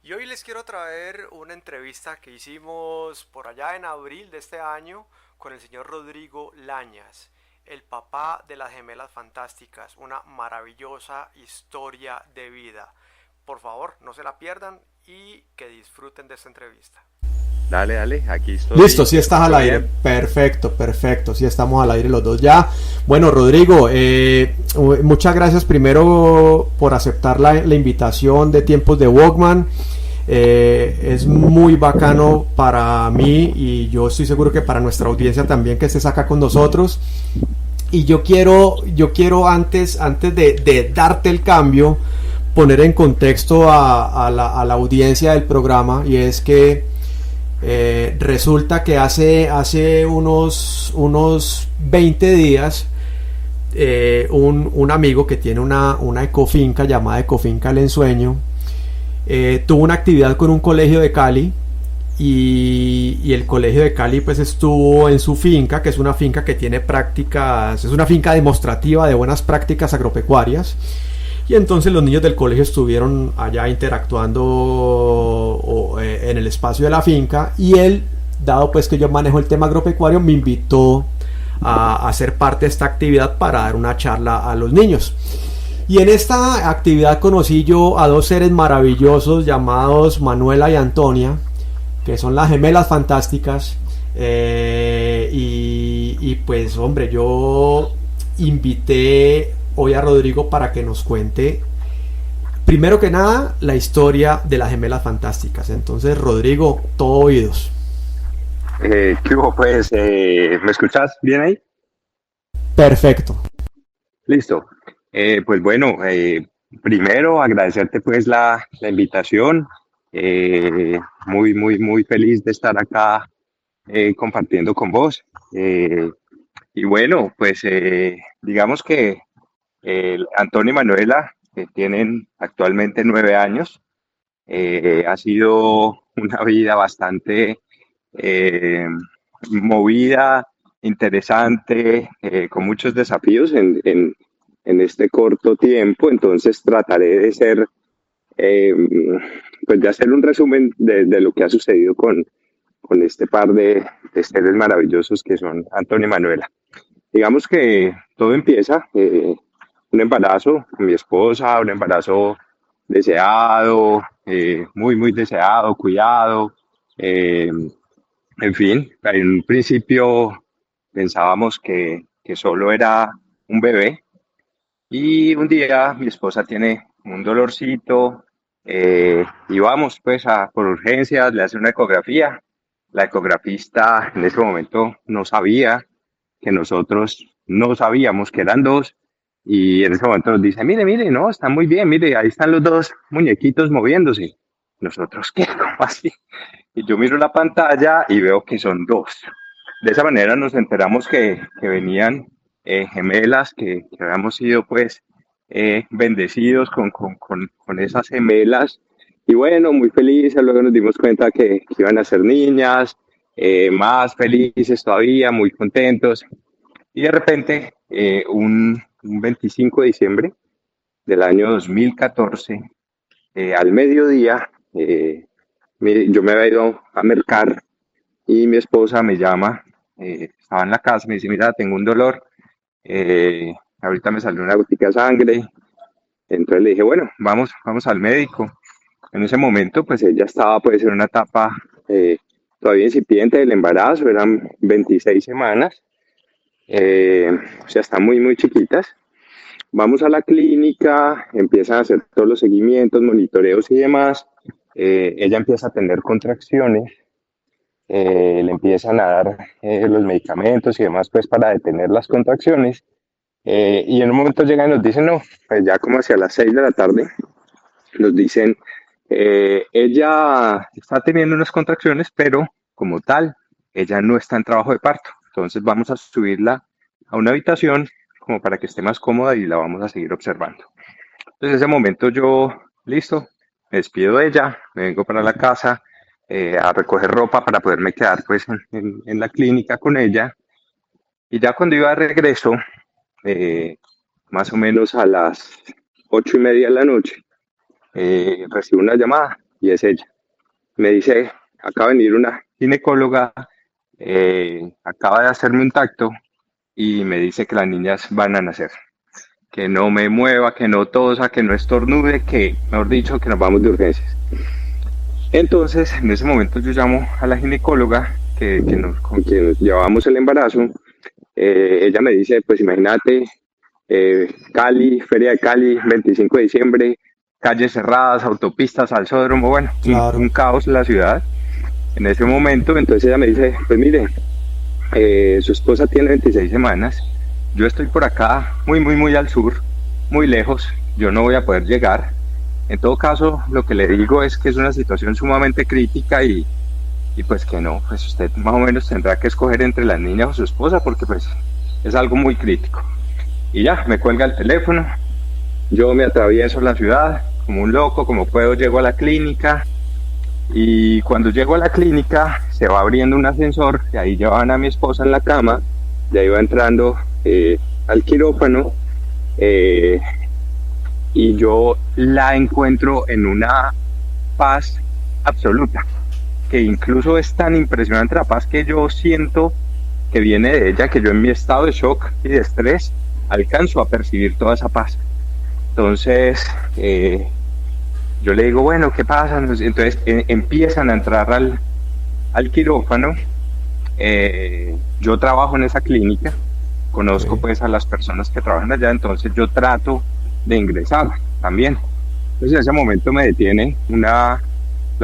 Y hoy les quiero traer una entrevista que hicimos por allá en abril de este año con el señor Rodrigo Lañas, el papá de las gemelas fantásticas, una maravillosa historia de vida. Por favor, no se la pierdan y que disfruten de esta entrevista. Dale, dale, aquí Listo, estoy, sí te estás al escucho aire. bien. Perfecto, perfecto. Sí estamos al aire los dos ya. Bueno, Rodrigo, muchas gracias primero por aceptar la invitación de Tiempos de Walkman. Es muy bacano para mí y yo estoy seguro que para nuestra audiencia también que estés acá con nosotros. Y yo quiero antes de darte el cambio, poner en contexto a la audiencia del programa y es que resulta que hace unos 20 días un amigo que tiene una ecofinca llamada Ecofinca El Ensueño tuvo una actividad con un colegio de Cali y el colegio de Cali pues estuvo en su finca, que es una finca que tiene prácticas, es una finca demostrativa de buenas prácticas agropecuarias. Y entonces los niños del colegio estuvieron allá interactuando en el espacio de la finca y él, dado pues que yo manejo el tema agropecuario, me invitó a ser parte de esta actividad para dar una charla a los niños. Y en esta actividad conocí yo a dos seres maravillosos llamados Manuela y Antonia, que son las gemelas fantásticas. Pues hombre, yo invité hoy a Rodrigo para que nos cuente, primero que nada, la historia de las gemelas fantásticas. Entonces, Rodrigo, todo oídos. ¿Qué hubo, pues? ¿Me escuchas bien ahí? Perfecto. Listo. Pues bueno, primero agradecerte pues la invitación. Muy, muy, muy feliz de estar acá compartiendo con vos. Y bueno, pues digamos que Antonio y Manuela, que tienen actualmente 9 años, ha sido una vida bastante eh, movida, interesante, con muchos desafíos en este corto tiempo. Entonces trataré de ser, eh, pues de hacer un resumen de lo que ha sucedido con este par de seres maravillosos que son Antonio y Manuela. Digamos que todo empieza, un embarazo con mi esposa, un embarazo deseado, muy, muy deseado, cuidado. eh, en fin, en un principio pensábamos que solo era un bebé y un día mi esposa tiene un dolorcito y vamos pues por urgencias, le hace una ecografía. La ecografista en ese momento no sabía que nosotros no sabíamos que eran dos y en ese momento nos dice, mire, mire, no, están muy bien, mire, ahí están los dos muñequitos moviéndose. Nosotros, ¿qué? ¿Cómo así? Y yo miro la pantalla y veo que son dos. De esa manera nos enteramos que venían gemelas, que habíamos sido pues bendecidos con esas gemelas. Y bueno, muy felices, luego nos dimos cuenta que iban a ser niñas, más felices todavía, muy contentos. Y de repente, un 25 de diciembre del año 2014, al mediodía, yo me había ido a mercar y mi esposa me llama, estaba en la casa, me dice, mira, tengo un dolor, ahorita me salió una gotica de sangre, entonces le dije, bueno, vamos al médico. En ese momento, pues ella estaba pues en una etapa todavía incipiente del embarazo, eran 26 semanas, o sea, están muy, muy chiquitas. Vamos a la clínica, empiezan a hacer todos los seguimientos, monitoreos y demás. Ella empieza a tener contracciones, le empiezan a dar los medicamentos y demás pues para detener las contracciones. Y en un momento llegan y nos dicen, no, pues ya como hacia las 6 de la tarde, nos dicen, ella está teniendo unas contracciones, pero como tal, ella no está en trabajo de parto. Entonces vamos a subirla a una habitación como para que esté más cómoda y la vamos a seguir observando. Entonces en ese momento yo, listo, me despido de ella, me vengo para la casa a recoger ropa para poderme quedar pues en la clínica con ella. Y ya cuando iba de regreso, eh, más o menos a las 8:30 de la noche, recibo una llamada. y es ella. Me dice, acaba de venir una ginecóloga, acaba de hacerme un tacto y me dice que las niñas van a nacer. Que no me mueva, que no tosa, que no estornude, que, mejor dicho, que nos vamos de urgencias. Entonces, en ese momento yo llamo a la ginecóloga con quien nos llevábamos el embarazo. Ella me dice, pues imagínate, Cali, Feria de Cali, 25 de diciembre, calles cerradas, autopistas, salsódromo, bueno, Claro. un caos en la ciudad en ese momento. Entonces ella me dice, pues mire, su esposa tiene 26 semanas, yo estoy por acá muy al sur, muy lejos, yo no voy a poder llegar. En todo caso, lo que le digo es que es una situación sumamente crítica y pues que no, pues usted más o menos tendrá que escoger entre las niñas o su esposa porque pues es algo muy crítico. Y ya, me cuelga el teléfono, yo me atravieso la ciudad como un loco, como puedo, llego a la clínica y cuando llego a la clínica se va abriendo un ascensor y ahí llevan a mi esposa en la cama, ya iba entrando al quirófano y yo la encuentro en una paz absoluta, que incluso es tan impresionante la paz que yo siento que viene de ella, que yo en mi estado de shock y de estrés alcanzo a percibir toda esa paz. Entonces, yo le digo, bueno, ¿qué pasa? Entonces empiezan a entrar al quirófano. Yo trabajo en esa clínica, conozco Ok. pues a las personas que trabajan allá, entonces yo trato de ingresar también. Entonces en ese momento me detiene la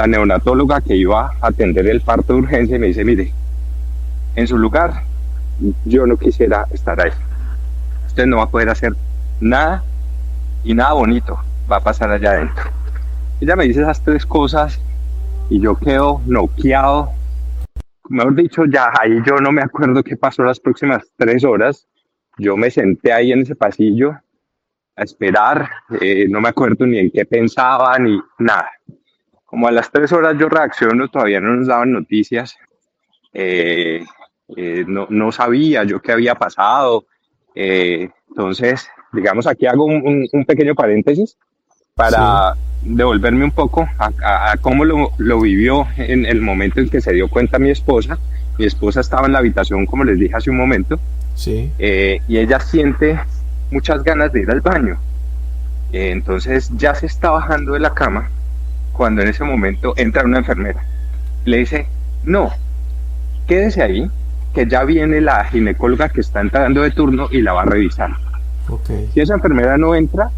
neonatóloga que iba a atender el parto de urgencia y me dice, mire, en su lugar yo no quisiera estar ahí. Usted no va a poder hacer nada y nada bonito va a pasar allá adentro. Ella me dice esas tres cosas y yo quedo noqueado. Mejor dicho, ya ahí yo no me acuerdo qué pasó las próximas 3 horas. Yo me senté ahí en ese pasillo a esperar, no me acuerdo ni en qué pensaba ni nada. Como a las 3 horas yo reacciono, todavía no nos daban noticias, no sabía yo qué había pasado. Entonces, digamos, aquí hago un pequeño paréntesis Sí. para devolverme un poco a cómo lo vivió en el momento en que se dio cuenta mi esposa. Mi esposa estaba en la habitación, como les dije hace un momento, Sí. y ella siente muchas ganas de ir al baño. Entonces ya se está bajando de la cama cuando en ese momento entra una enfermera. Le dice, no, quédese ahí, que ya viene la ginecóloga que está entrando de turno y la va a revisar. Ok. Si esa enfermera no entra,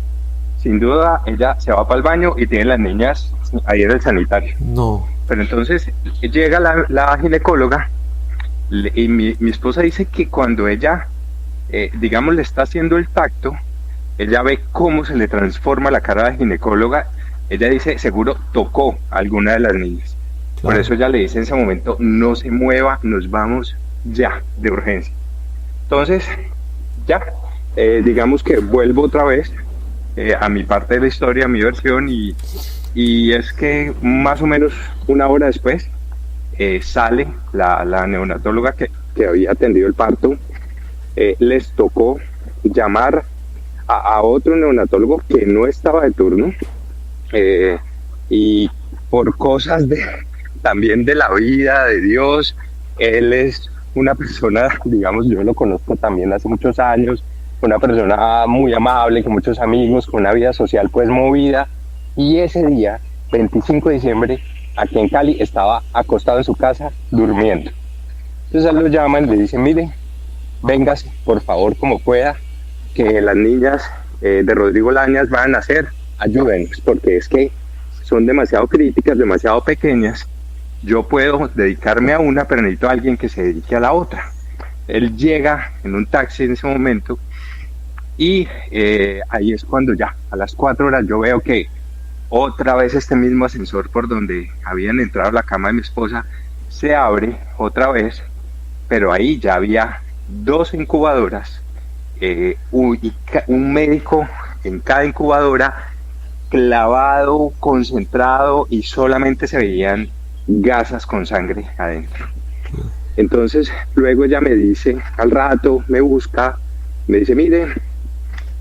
sin duda ella se va para el baño y tiene las niñas ahí en el sanitario. No. Pero entonces llega la ginecóloga y mi esposa dice que cuando ella, digamos, le está haciendo el tacto, ella ve cómo se le transforma la cara a la ginecóloga. Ella dice, seguro tocó a alguna de las niñas. Por Claro. eso ella le dice en ese momento, no se mueva, nos vamos ya de urgencia. Entonces, ya, digamos que vuelvo otra vez a mi parte de la historia, a mi versión, y es que más o menos una hora después sale la neonatóloga que había atendido el parto. Les tocó llamar a otro neonatólogo que no estaba de turno, y por cosas también de la vida, de Dios, él es una persona, digamos, yo lo conozco también hace muchos años, una persona muy amable, con muchos amigos, con una vida social pues movida, y ese día, 25 de diciembre, aquí en Cali, estaba acostado en su casa durmiendo. Entonces él lo llaman y le dicen, mire, véngase, por favor, como pueda, que las niñas de Rodrigo Lañas van a nacer, ayúdenos, porque es que son demasiado críticas, demasiado pequeñas. Yo puedo dedicarme a una, pero necesito a alguien que se dedique a la otra. Él llega en un taxi en ese momento y ahí es cuando ya, a las 4 horas, yo veo que otra vez este mismo ascensor por donde habían entrado la cama de mi esposa se abre otra vez, pero ahí ya había 2 incubadoras, un médico en cada incubadora, clavado, concentrado, y solamente se veían gasas con sangre adentro. Entonces luego ella me dice, al rato me busca, me dice, mire,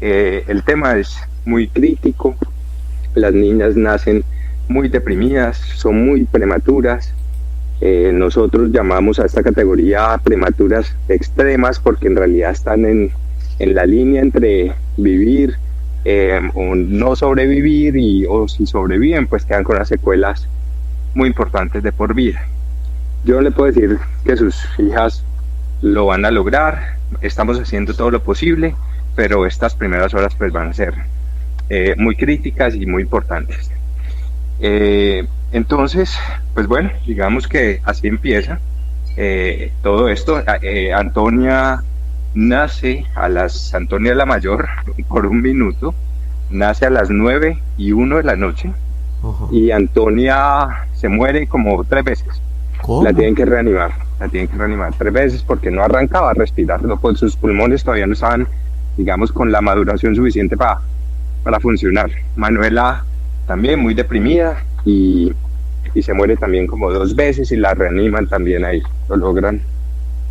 el tema es muy crítico, las niñas nacen muy deprimidas, son muy prematuras. Nosotros llamamos a esta categoría prematuras extremas porque en realidad están en la línea entre vivir o no sobrevivir, o si sobreviven pues quedan con las secuelas muy importantes de por vida. Yo le puedo decir que sus hijas lo van a lograr, estamos haciendo todo lo posible, pero estas primeras horas pues van a ser muy críticas y muy importantes. Entonces, pues bueno, digamos que así empieza todo esto. Antonia la mayor, por un minuto, nace a las 9:01 de la noche. Ajá. Y Antonia se muere como 3 veces. ¿Cómo? La tienen que reanimar 3 veces porque no arrancaba a respirar, pues sus pulmones todavía no estaban, digamos, con la maduración suficiente para funcionar. Manuela también muy deprimida y se muere también como 2 veces y la reaniman también ahí, lo logran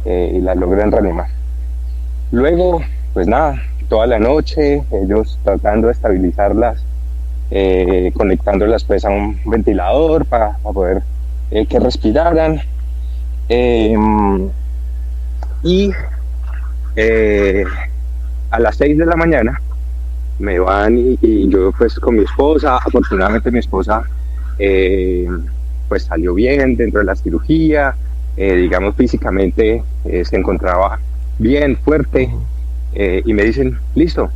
y la logran reanimar. Luego, pues nada, toda la noche ellos tratando de estabilizarlas, conectándolas pues a un ventilador para poder que respiraran, y a las 6 de la mañana me van y yo pues con mi esposa, afortunadamente mi esposa pues salió bien dentro de la cirugía, digamos físicamente se encontraba bien, fuerte, y me dicen, listo,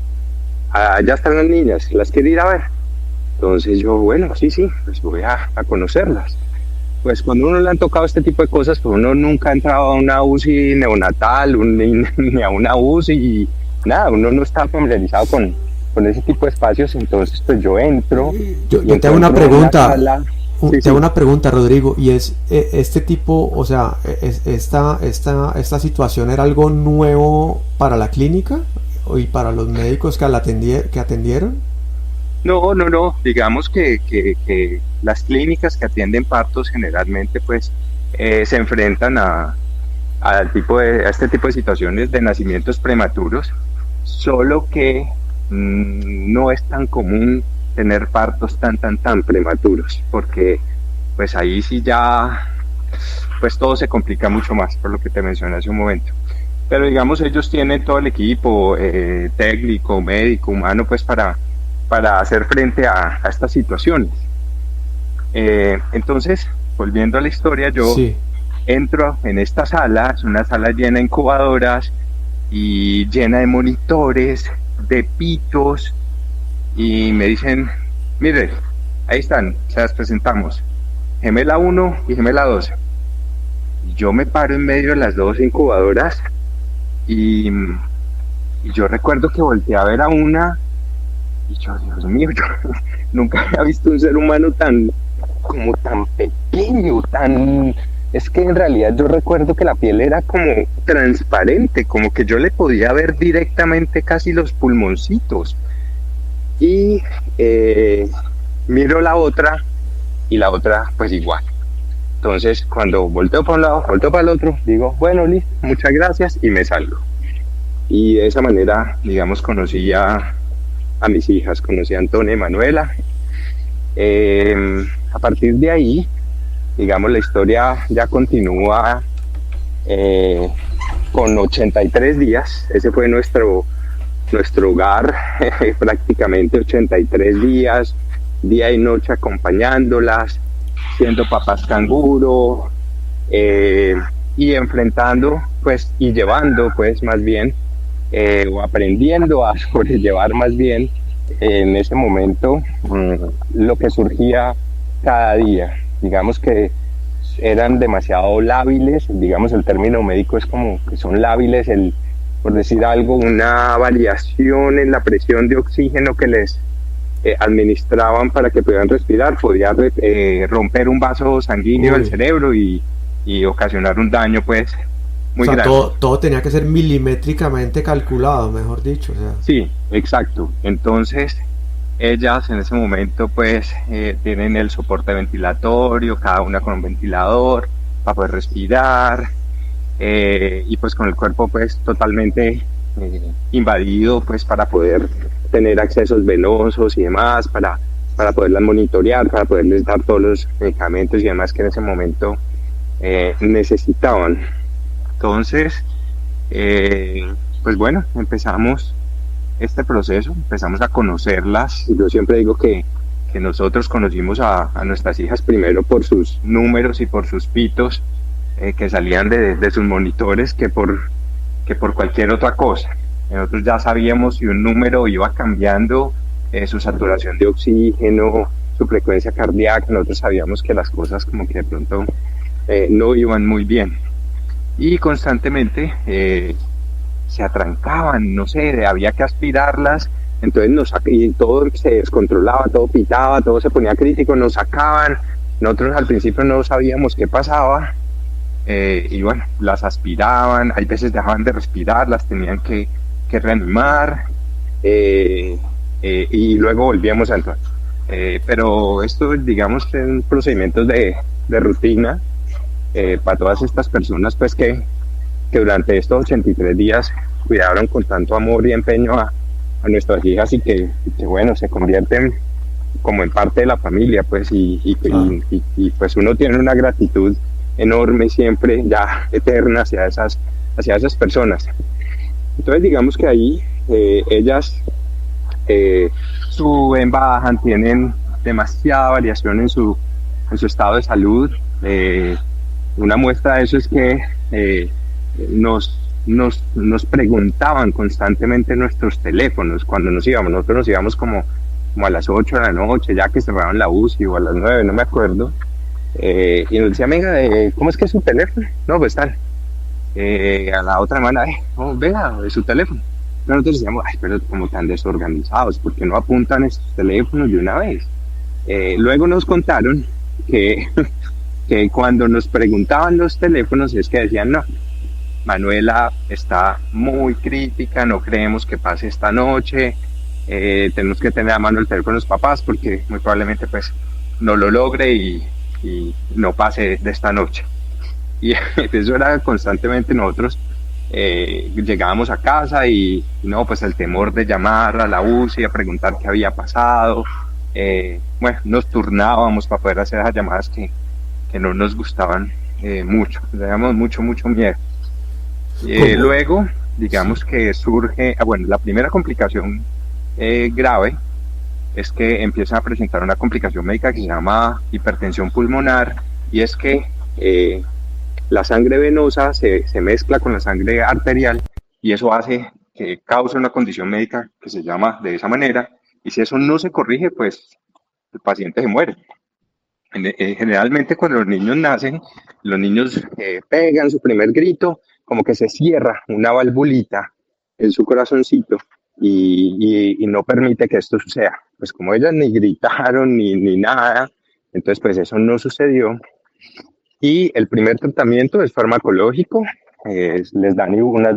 ya están las niñas, las quiero ir a ver. Entonces yo, bueno, sí, pues voy a conocerlas. Pues cuando uno le han tocado este tipo de cosas, pues uno nunca ha entrado a una UCI neonatal, ni a una UCI, y nada, uno no está familiarizado con ese tipo de espacios. Entonces pues yo entro. Yo te hago una pregunta. Sí, te hago una pregunta, Rodrigo, y es este tipo, o sea, esta situación era algo nuevo para la clínica y para los médicos que atendieron. No, digamos que las clínicas que atienden partos generalmente pues se enfrentan a este tipo de situaciones de nacimientos prematuros, solo que no es tan común tener partos tan prematuros, porque pues ahí sí ya pues todo se complica mucho más, por lo que te mencioné hace un momento. Pero digamos ellos tienen todo el equipo técnico, médico, humano pues para hacer frente a estas situaciones. Entonces, volviendo a la historia, yo entro en esta sala, es una sala llena de incubadoras y llena de monitores, de pitos, y me dicen, mire, ahí están, se las presentamos, gemela 1 y gemela 2. Yo me paro en medio de las 2 incubadoras y yo recuerdo que volteé a ver a una y yo, Dios mío, yo nunca había visto un ser humano tan pequeño, es que en realidad yo recuerdo que la piel era como transparente, como que yo le podía ver directamente casi los pulmoncitos. Y miro la otra y la otra pues igual. Entonces cuando volteo para un lado, volteo para el otro, digo, bueno, listo, muchas gracias, y me salgo. Y de esa manera, digamos, conocí a mis hijas, conocí a Antonia y Manuela. A partir de ahí, digamos, la historia ya continúa con 83 días. Ese fue nuestro hogar, prácticamente 83 días, día y noche acompañándolas, siendo papás canguro, y enfrentando, pues, y llevando, pues, más bien, o aprendiendo a sobrellevar más bien en ese momento lo que surgía cada día. Digamos que eran demasiado lábiles, digamos el término médico es como que son lábiles, por decir algo, una variación en la presión de oxígeno que les administraban para que pudieran respirar, podía romper un vaso sanguíneo del cerebro y ocasionar un daño pues muy grande. Todo tenía que ser milimétricamente calculado, mejor dicho. O sea. Sí, exacto. Entonces ellas en ese momento pues tienen el soporte ventilatorio, cada una con un ventilador para poder respirar, y pues con el cuerpo pues totalmente invadido pues para poder tener accesos venosos y demás, para para poderlas monitorear, para poderles dar todos los medicamentos y demás que en ese momento necesitaban. Entonces, pues bueno, empezamos este proceso, empezamos a conocerlas. Yo siempre digo que nosotros conocimos a nuestras hijas primero por sus números y por sus pitos que salían de sus monitores que por cualquier otra cosa. Nosotros ya sabíamos si un número iba cambiando su saturación de oxígeno, su frecuencia cardíaca. Nosotros sabíamos que las cosas como que de pronto no iban muy bien. Y constantemente se atrancaban, no sé, había que aspirarlas, entonces y todo se descontrolaba, todo pitaba, todo se ponía crítico, nos sacaban. Nosotros al principio no sabíamos qué pasaba, y bueno, las aspiraban, hay veces dejaban de respirar, las tenían que reanimar, y luego volvíamos a entrar. Pero esto, digamos, son procedimientos de rutina para todas estas personas, pues que durante estos 83 días cuidaron con tanto amor y empeño a nuestras hijas y que bueno, se convierten como en parte de la familia, pues, y pues uno tiene una gratitud enorme siempre, ya eterna, hacia esas personas. Entonces digamos que ahí ellas suben, bajan, tienen demasiada variación en su estado de salud. Una muestra de eso es que nos preguntaban constantemente nuestros teléfonos cuando nos íbamos. Nosotros nos íbamos como a las 8 de la noche, ya que cerraban la UCI, o a las 9, no me acuerdo. Y nos decía, venga, ¿cómo es que es su teléfono? No, pues tal. A la otra semana, venga, es su teléfono. Nosotros decíamos, ay, pero como tan desorganizados, ¿por qué no apuntan estos teléfonos de una vez? Luego nos contaron que cuando nos preguntaban los teléfonos es que decían, no, Manuela está muy crítica, no creemos que pase esta noche, tenemos que tener a mano el teléfono de los papás porque muy probablemente pues no lo logre y no pase de esta noche. Y eso era constantemente. Nosotros llegábamos a casa y no, pues el temor de llamar a la UCI a preguntar qué había pasado. Bueno, nos turnábamos para poder hacer esas llamadas que no nos gustaban mucho, le dábamos mucho miedo. Luego, digamos que surge, bueno, la primera complicación grave es que empiezan a presentar una complicación médica que se llama hipertensión pulmonar, y es que la sangre venosa se mezcla con la sangre arterial y eso hace que cause una condición médica que se llama de esa manera, y si eso no se corrige, pues el paciente se muere. Generalmente cuando los niños nacen, los niños pegan su primer grito, como que se cierra una valvulita en su corazoncito y no permite que esto suceda. Pues como ellas ni gritaron ni nada, entonces pues eso no sucedió. Y el primer tratamiento es farmacológico, les dan unas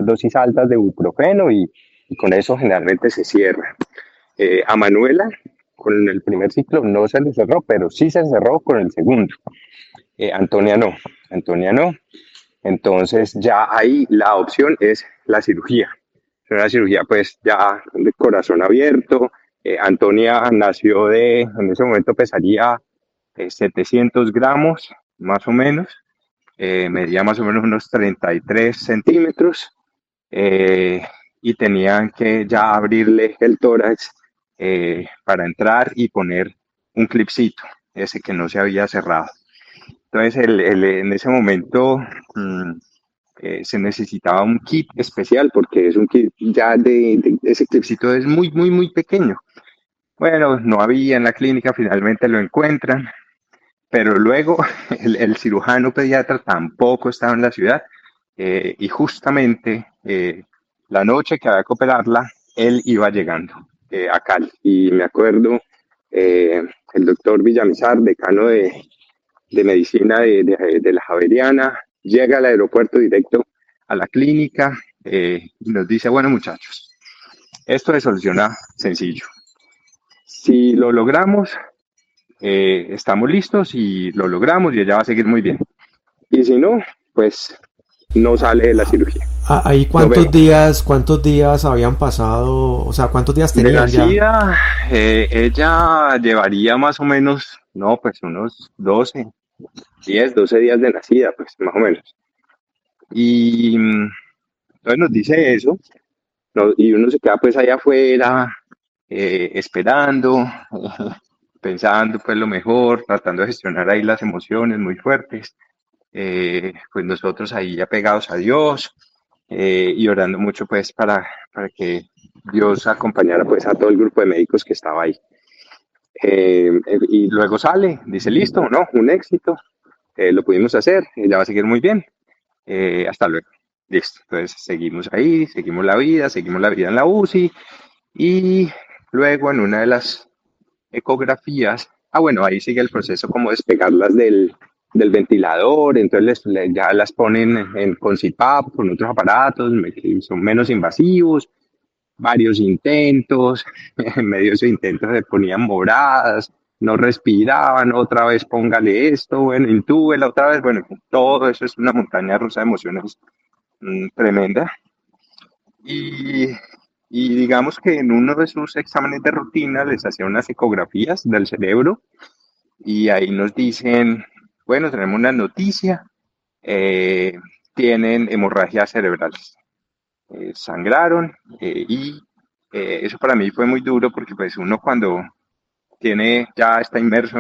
dosis altas de ibuprofeno y con eso generalmente se cierra. A Manuela, con el primer ciclo no se le cerró, pero sí se cerró con el segundo. Antonia no. Entonces ya ahí la opción es la cirugía. Es una cirugía pues ya de corazón abierto. Antonia nació en ese momento pesaría 700 gramos, más o menos. Medía más o menos unos 33 centímetros. Y tenían que ya abrirle el tórax para entrar y poner un clipcito, ese que no se había cerrado. Entonces en ese momento se necesitaba un kit especial porque es un kit ya ese clipcito es muy pequeño. Bueno, no había en la clínica, finalmente lo encuentran, pero luego el cirujano pediatra tampoco estaba en la ciudad, y justamente la noche que había que operarla, él iba llegando a Cali. Y me acuerdo, el doctor Villamizar, decano de medicina de la Javeriana, llega al aeropuerto directo a la clínica y nos dice, bueno muchachos, esto se soluciona sencillo. Si lo logramos, estamos listos y lo logramos y ella va a seguir muy bien. Y si no, pues no sale de la cirugía. Ahí Nos vemos. cuántos días habían pasado, o sea, cuántos días De tenían ya. nacida, ella llevaría más o menos, no, pues unos 12 días de nacida, pues más o menos. Y entonces nos dice eso, y uno se queda pues allá afuera, esperando, pensando pues lo mejor, tratando de gestionar ahí las emociones muy fuertes. Pues nosotros ahí apegados a Dios, y orando mucho pues para que Dios acompañara pues a todo el grupo de médicos que estaba ahí. Y luego sale, dice, listo, ¿no? Un éxito, lo pudimos hacer, ella va a seguir muy bien, hasta luego. Listo, entonces seguimos ahí, seguimos la vida en la UCI, y luego en una de las ecografías, bueno, ahí sigue el proceso como despegarlas del ventilador, entonces ya las ponen con CPAP, con otros aparatos que son menos invasivos, varios intentos, en medio de esos intentos se ponían moradas, no respiraban, otra vez póngale esto, bueno, intúbela otra vez, bueno, todo eso es una montaña rusa de emociones tremenda. Y, y digamos que en uno de sus exámenes de rutina les hacían unas ecografías del cerebro y ahí nos dicen, bueno, tenemos una noticia, eh, tienen hemorragias cerebrales, sangraron, y eso para mí fue muy duro porque pues uno cuando ya está inmerso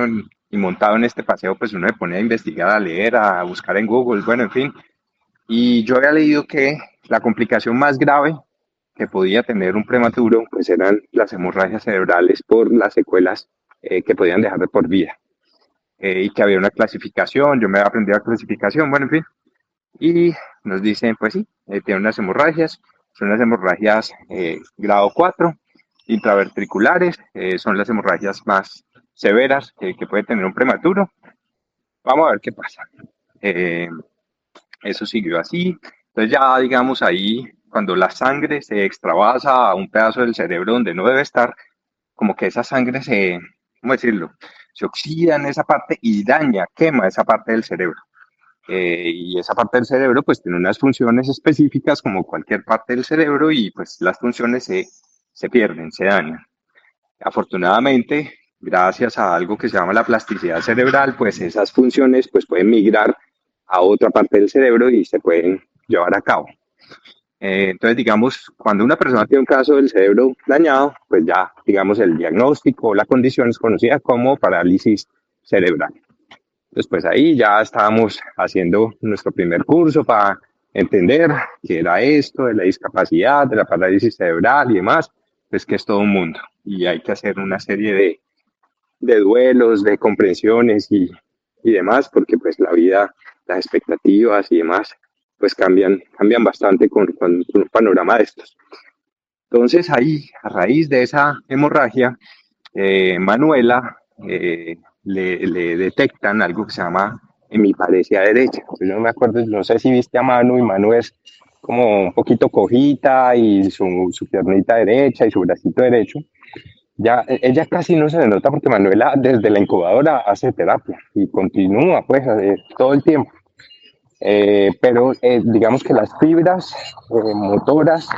y montado en este paseo, pues uno se pone a investigar, a leer, a buscar en Google, bueno, en fin. Y yo había leído que la complicación más grave que podía tener un prematuro, pues eran las hemorragias cerebrales por las secuelas que podían dejar de por vida. Y que había una clasificación, yo me había aprendido la clasificación, bueno, en fin. Y nos dicen, pues sí, tiene unas hemorragias, son las hemorragias grado 4 intraventriculares, son las hemorragias más severas que puede tener un prematuro. Vamos a ver qué pasa. Eh, Eso siguió así. Entonces ya, digamos, ahí, cuando la sangre se extravasa a un pedazo del cerebro donde no debe estar, como que esa sangre ¿cómo decirlo? Se oxida en esa parte y daña, quema esa parte del cerebro. Y esa parte del cerebro pues tiene unas funciones específicas como cualquier parte del cerebro y pues las funciones se pierden, se dañan. Afortunadamente, gracias a algo que se llama la plasticidad cerebral, pues esas funciones pues pueden migrar a otra parte del cerebro y se pueden llevar a cabo. Entonces, digamos, cuando una persona tiene un caso del cerebro dañado, pues ya, digamos, el diagnóstico o la condición es conocida como parálisis cerebral. Después ahí ya estábamos haciendo nuestro primer curso para entender qué era esto de la discapacidad, de la parálisis cerebral y demás, pues que es todo un mundo y hay que hacer una serie de duelos, de comprensiones y demás, porque pues la vida, las expectativas y demás, pues cambian bastante con un panorama de estos. Entonces ahí, a raíz de esa hemorragia, Manuela le detectan algo que se llama hemiparesia derecha. Yo no me acuerdo, no sé si viste a Manu, y Manu es como un poquito cojita y su piernita derecha y su bracito derecho. Ya, ella casi no se le nota porque Manuela desde la incubadora hace terapia y continúa pues todo el tiempo. Pero digamos que las fibras motoras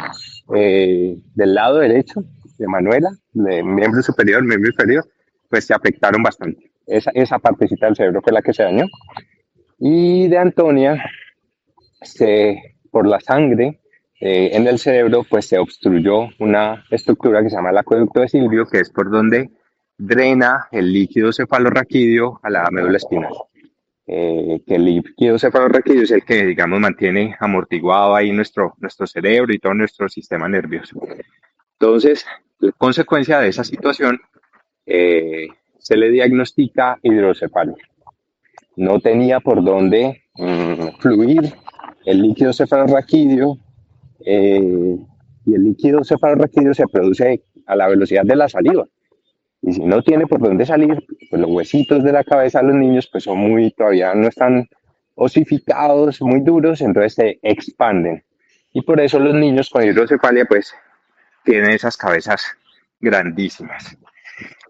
del lado derecho de Manuela, de miembro superior, miembro inferior, pues se afectaron bastante. Esa partecita del cerebro fue la que se dañó. Y de Antonia, por la sangre en el cerebro, pues se obstruyó una estructura que se llama el acueducto de Silvio, que es por donde drena el líquido cefalorraquídeo a la médula espinal. Que el líquido cefalorraquídeo es el que, digamos, mantiene amortiguado ahí nuestro cerebro y todo nuestro sistema nervioso. Entonces, la consecuencia de esa situación, se le diagnostica hidrocefalia. No tenía por dónde fluir el líquido cefalorraquídeo, y el líquido cefalorraquídeo se produce a la velocidad de la saliva. Y si no tiene por dónde salir, pues los huesitos de la cabeza de los niños pues todavía no están osificados, muy duros, entonces se expanden. Y por eso los niños con hidrocefalia pues tienen esas cabezas grandísimas.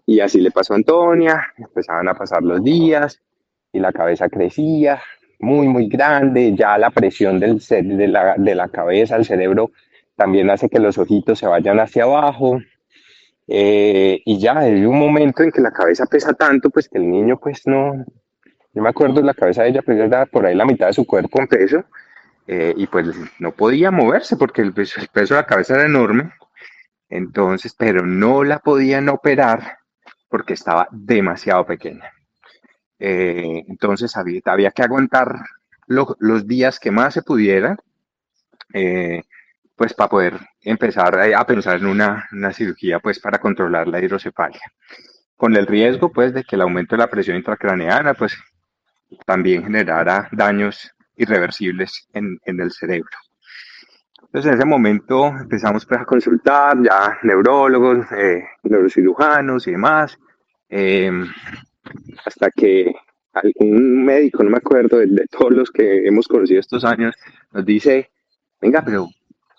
Y así le pasó a Antonia, empezaban a pasar los días y la cabeza crecía muy, muy grande, ya la presión de la cabeza al cerebro también hace que los ojitos se vayan hacia abajo. Y ya hay un momento en que la cabeza pesa tanto, pues que el niño, pues no, yo me acuerdo la cabeza de ella, pues era por ahí la mitad de su cuerpo en peso, y pues no podía moverse porque el peso de la cabeza era enorme, entonces, pero no la podían operar porque estaba demasiado pequeña. Entonces había que aguantar los días que más se pudiera, eh, pues para poder empezar a pensar en una cirugía pues para controlar la hidrocefalia, con el riesgo pues de que el aumento de la presión intracraneana pues también generara daños irreversibles en el cerebro. Entonces en ese momento empezamos pues a consultar ya neurólogos, neurocirujanos y demás, eh, hasta que algún médico, no me acuerdo, de todos los que hemos conocido estos años, nos dice, venga, pero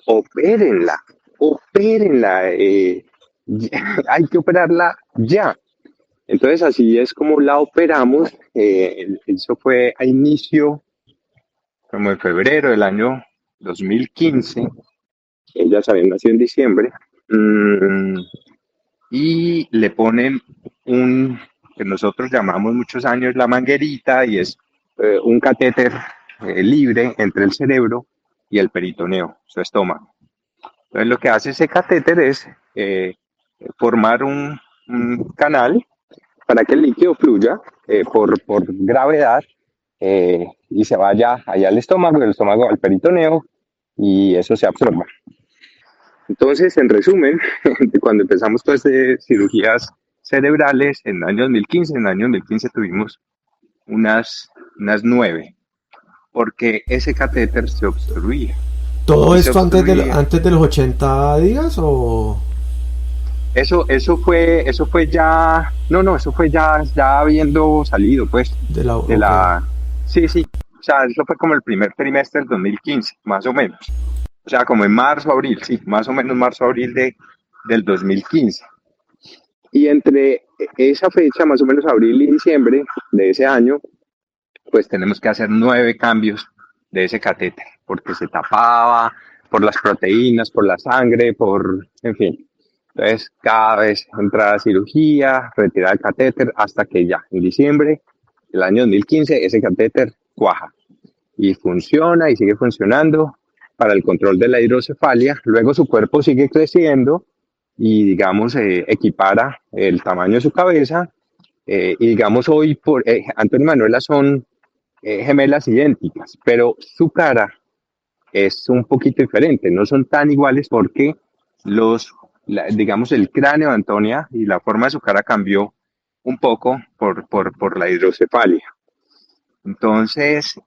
opérenla, opérenla, hay que operarla ya. Entonces así es como la operamos, eso fue a inicio, como en febrero del año 2015, ella había nacido en diciembre, y le ponen un, que nosotros llamamos muchos años la manguerita, y es un catéter libre entre el cerebro y el peritoneo, su estómago. Entonces lo que hace ese catéter es formar un canal para que el líquido fluya por gravedad, y se vaya allá al estómago, y el estómago al peritoneo, y eso se absorba. Entonces, en resumen, cuando empezamos todas estas cirugías cerebrales en el año 2015, en el año 2015 tuvimos unas 9, porque ese catéter se obstruía. ¿Todo Y se esto obstruía. antes de los 80 días o Eso fue ya, no, eso fue ya habiendo salido, pues, de la... de Ok. la, sí, o sea, eso fue como el primer trimestre del 2015, más o menos. O sea, como en marzo, abril, sí, más o menos marzo, abril del 2015. Y entre esa fecha, más o menos abril y diciembre de ese año, pues tenemos que hacer 9 cambios de ese catéter, porque se tapaba por las proteínas, por la sangre, en fin. Entonces, cada vez entraba a cirugía, retirar el catéter, hasta que ya, en diciembre del año 2015, ese catéter cuaja y funciona y sigue funcionando para el control de la hidrocefalia. Luego su cuerpo sigue creciendo y, digamos, equipara el tamaño de su cabeza. Y, digamos, hoy, Antonio y Manuela son gemelas idénticas, pero su cara es un poquito diferente, no son tan iguales porque digamos, el cráneo de Antonia y la forma de su cara cambió un poco por la hidrocefalia. Entonces,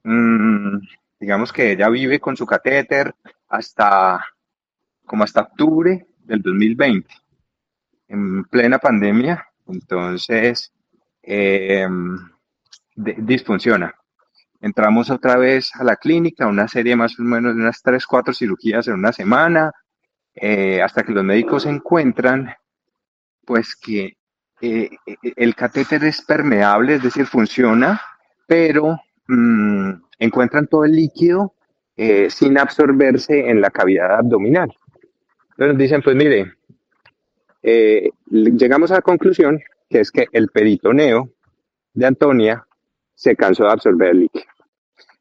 digamos que ella vive con su catéter como hasta octubre del 2020, en plena pandemia. Entonces, eh, disfunciona. Entramos otra vez a la clínica, una serie más o menos de unas 3, 4 cirugías en una semana, hasta que los médicos encuentran pues que el catéter es permeable, es decir, funciona, pero encuentran todo el líquido sin absorberse en la cavidad abdominal. Entonces nos dicen, pues mire, llegamos a la conclusión que es que el peritoneo de Antonia se cansó de absorber el líquido.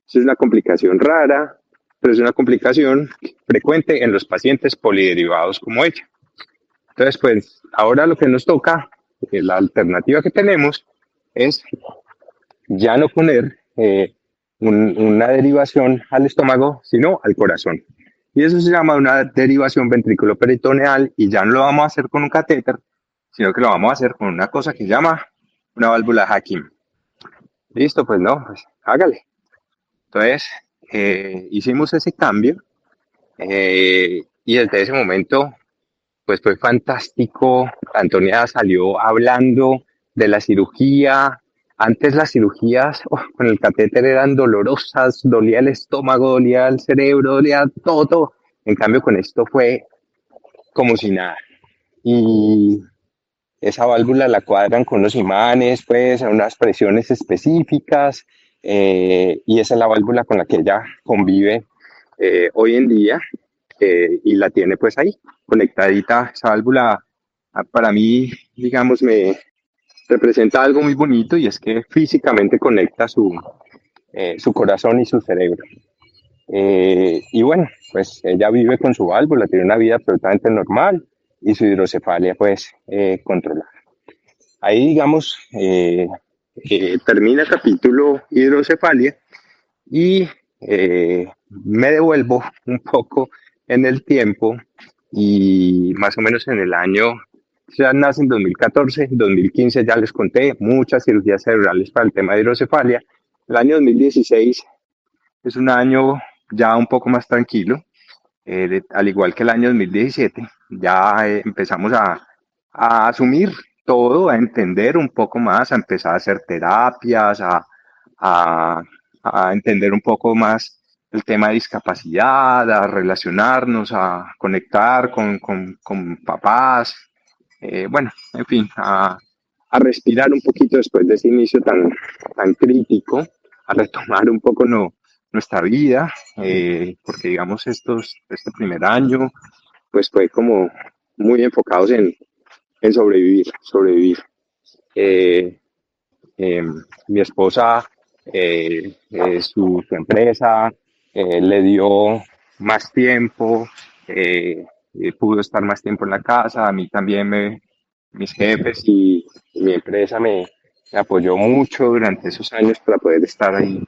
Eso es una complicación rara, pero es una complicación frecuente en los pacientes poliderivados como ella. Entonces, pues ahora lo que nos toca, la alternativa que tenemos es ya no poner una derivación al estómago, sino al corazón. Y eso se llama una derivación ventriculoperitoneal, y ya no lo vamos a hacer con un catéter, sino que lo vamos a hacer con una cosa que se llama una válvula Hakim. Listo, pues no, pues hágale. Entonces, hicimos ese cambio, y desde ese momento pues fue fantástico. Antonia salió hablando de la cirugía. Antes las cirugías con el catéter eran dolorosas, dolía el estómago, dolía el cerebro, dolía todo. En cambio con esto fue como si nada. Y esa válvula la cuadran con unos imanes, pues, a unas presiones específicas. y esa es la válvula con la que ella convive hoy en día, y la tiene pues ahí, conectadita. Esa válvula para mí, digamos, me representa algo muy bonito, y es que físicamente conecta su corazón y su cerebro. Y bueno, pues ella vive con su válvula, tiene una vida absolutamente normal y su hidrocefalia pues controlada. Ahí digamos termina el capítulo hidrocefalia, y me devuelvo un poco en el tiempo, y más o menos en el año, ya nace en 2014, 2015 ya les conté, muchas cirugías cerebrales para el tema de hidrocefalia. El año 2016 es un año ya un poco más tranquilo, al igual que el año 2017, ya empezamos a asumir todo, a entender un poco más, a empezar a hacer terapias, a, a entender un poco más el tema de discapacidad, a relacionarnos, a conectar con papás, bueno, en fin, a respirar un poquito después de ese inicio tan crítico, a retomar un poco nuestra vida, porque digamos este primer año pues fue como muy enfocados en sobrevivir. Eh, eh, Mi esposa, su empresa le dio más tiempo, pudo estar más tiempo en la casa. A mí también mis jefes y mi empresa me apoyó mucho durante esos años para poder estar ahí,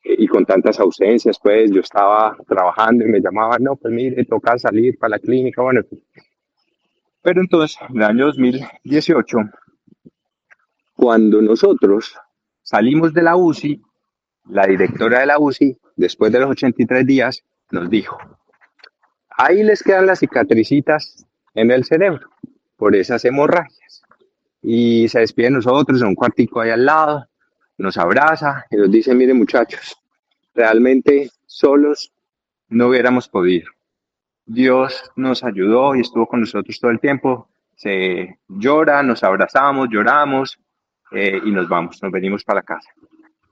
y con tantas ausencias. Pues yo estaba trabajando y me llamaban, no, pues mire, toca salir para la clínica, bueno. Pero entonces, en el año 2018, cuando nosotros salimos de la UCI, la directora de la UCI, después de los 83 días, nos dijo, ahí les quedan las cicatricitas en el cerebro por esas hemorragias. Y se despide de nosotros en un cuartico ahí al lado, nos abraza y nos dice, miren muchachos, realmente solos no hubiéramos podido. Dios nos ayudó y estuvo con nosotros todo el tiempo. Se llora, nos abrazamos, lloramos, y nos venimos para la casa.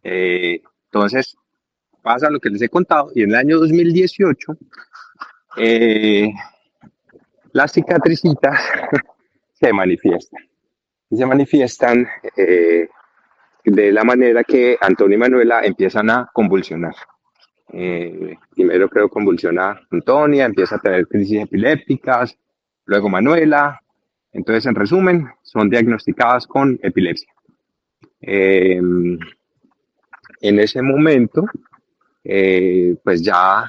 Entonces, pasa lo que les he contado, y en el año 2018, las cicatricitas se manifiestan. Y se manifiestan de la manera que Antonio y Manuela empiezan a convulsionar. Primero creo convulsiona Antonia, empieza a tener crisis epilépticas, luego Manuela. Entonces, en resumen, son diagnosticadas con epilepsia. En ese momento, pues ya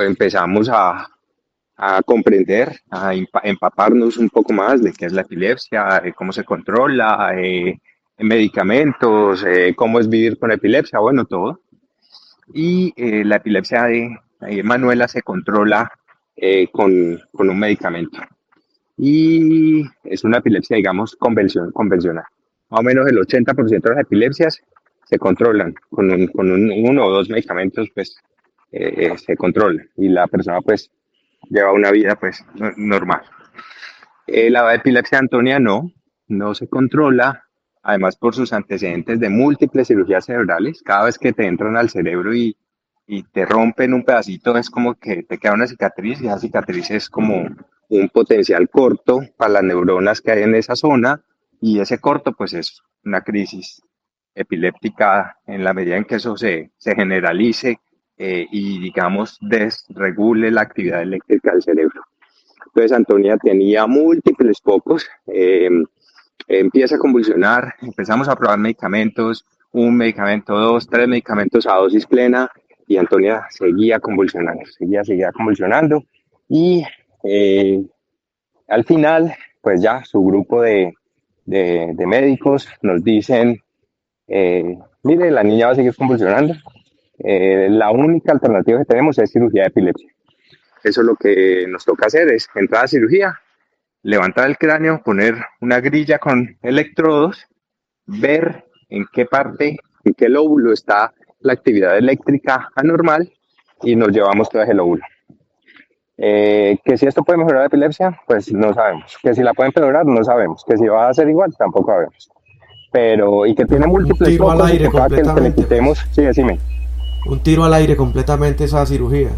empezamos a comprender, a empaparnos un poco más de qué es la epilepsia, cómo se controla, medicamentos, cómo es vivir con epilepsia, bueno, todo. Y la epilepsia de Manuela se controla con un medicamento. Y es una epilepsia, digamos, convencional. Más o menos el 80% de las epilepsias se controlan con uno o dos medicamentos, pues se controlan, y la persona pues lleva una vida pues normal. La epilepsia de Antonia no se controla, además por sus antecedentes de múltiples cirugías cerebrales. Cada vez que te entran al cerebro y te rompen un pedacito, es como que te queda una cicatriz, y esa cicatriz es como un potencial corto para las neuronas que hay en esa zona, y ese corto pues es una crisis epiléptica en la medida en que eso se generalice, y digamos desregule la actividad eléctrica del cerebro. Entonces Antonia tenía múltiples focos, empieza a convulsionar, empezamos a probar medicamentos, un medicamento, dos, tres medicamentos a dosis plena, y Antonia seguía convulsionando, seguía convulsionando, y al final, pues ya su grupo de médicos nos dicen, mire, la niña va a seguir convulsionando, la única alternativa que tenemos es cirugía de epilepsia. Eso es lo que nos toca hacer, es entrar a cirugía, levantar el cráneo, poner una grilla con electrodos, ver en qué parte, en qué lóbulo está la actividad eléctrica anormal, y nos llevamos todo ese lóbulo. Que si esto puede mejorar la epilepsia, pues no sabemos. Que si la puede empeorar, no sabemos. Que si va a ser igual, tampoco sabemos. pero, y que tiene Un múltiples tiro al focos y aire que cada que le completamente, quitemos, pues. sí, decime. Un tiro al aire completamente esa cirugía.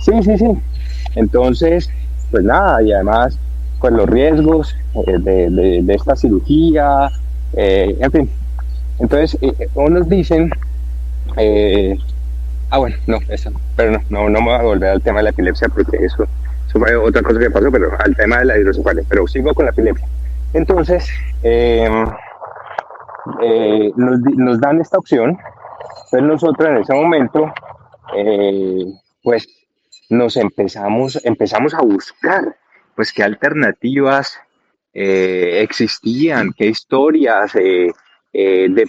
Sí, sí, sí. Entonces, pues nada, y además, pues los riesgos de esta cirugía, en fin. Entonces, unos dicen, eh, bueno, no, eso, pero no me voy a volver al tema de la epilepsia porque eso fue otra cosa que pasó, pero al tema de la hidrocefalia, pero sigo con la epilepsia. Entonces, nos dan esta opción, pues nosotros en ese momento, eh, pues empezamos a buscar, pues qué alternativas existían, qué historias de